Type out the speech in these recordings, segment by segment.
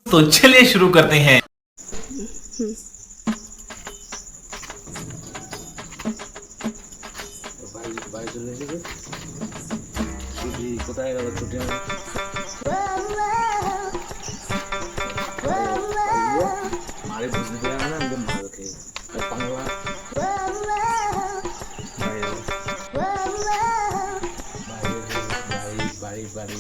तो चलिए शुरू करते हैं। কোথায় গেল ছুটি মারে বুঝতে দেওয়া না আমাদের মার খেয়ে বাংলা বাড়ি বাড়ি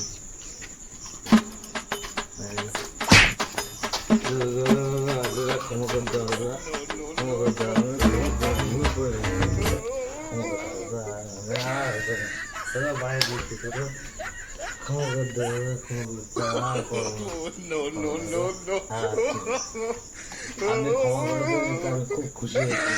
ক্ষমা করতে হবে ক্ষমা করতে হবে বাইরে দেখতে করো ক্ষমা করতে হবে ক্ষমা করতে আমি ক্ষমা করে দেবো আমি খুব খুশি হয়েছি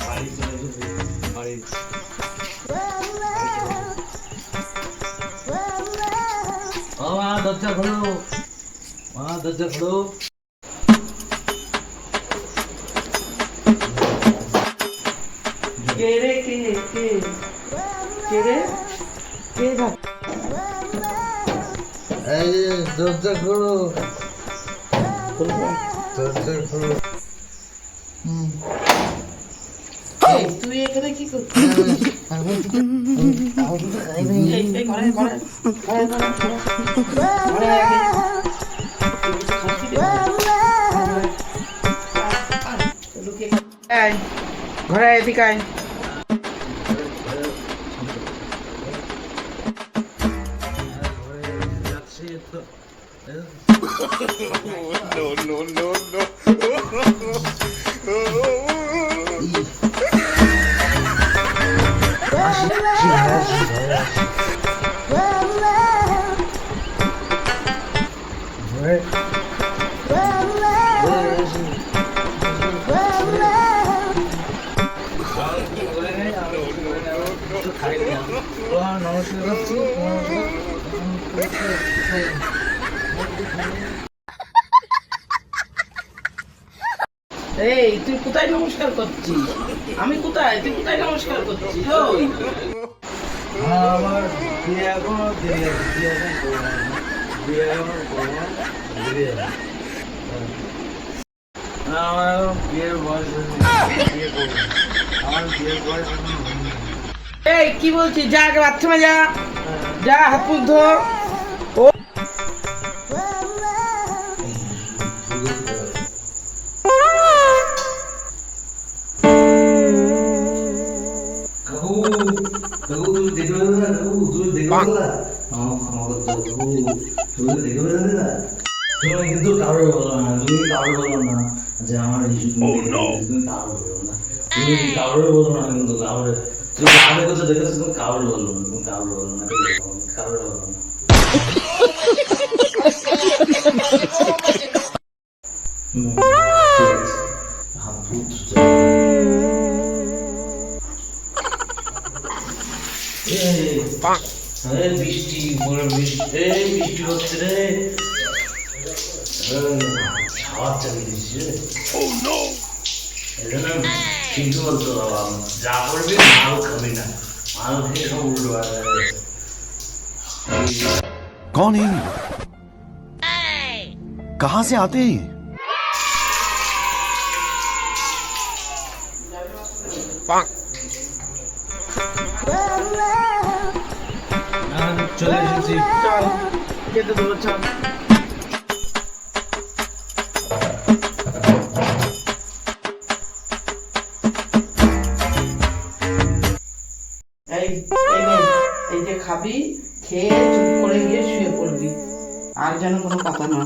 বাড়ি চলে এসেছি বাড়ি মা দরজা খোলো মা দরজা খোলো কে রে কে কে কে রে কে ভাব এই দরজা খোলো দরজা খোলো তুই এখানে কি করছিস ঘরে এদিকে আয় এই তুই কোথায় নমস্কার করছিস আমি কোথায় তুই কোথায় নমস্কার করছিস ওই আমার বিয়ে এখনো দেরি আছে বিয়ে এখনো করবো না দেরি আছে আমার এখন বিয়ের বয়স বিয়ে করবো আমার বিয়ের বয়স এই কি বলছিস যা আগে বাথরুমে যা যা হাত মুখ ধো কিন্তু কারোর বলো না তুমি কারোর বলো না যে আমার তুমি কারোর বলো না তুমি কারোর বলো না কিন্তু কারোর তুমি আমাদের কথা দেখেছো তুমি কারোর বলো না তুমি কারোর বলো না কারোর বলো না বৃষ্টি বৃষ্টি হচ্ছে রে খাওয়ার চালিয়ে দিচ্ছে কিন্তু বলতো বাবা যা করবি মাল খাবি না মাল খেয়ে সব উল্টো कौन है ये? कहां से आते हैं? চলে এসেছি চল যেতে দেবো চল এই যে খাবি খেয়ে চুপ করে গিয়ে শুয়ে পড়বি আর যেন কোনো কথা না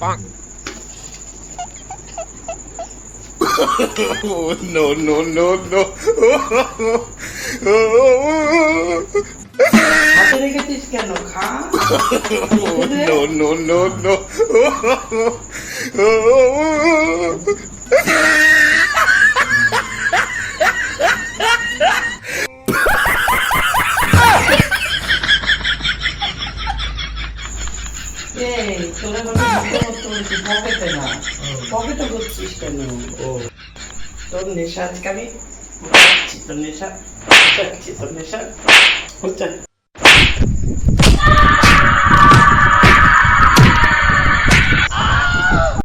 হয় No, no, no, no. হাতে রেখেছিস কেন খা No, no, no, no. এই তোরা বলে ভিডিও করতে বলছি পকেটে না, পকেটে করছিস কেন? ও তোর নেশা আজকে আমি উঠাচ্ছি, তোর নেশা উঠাচ্ছি, তোর নেশা উঠা।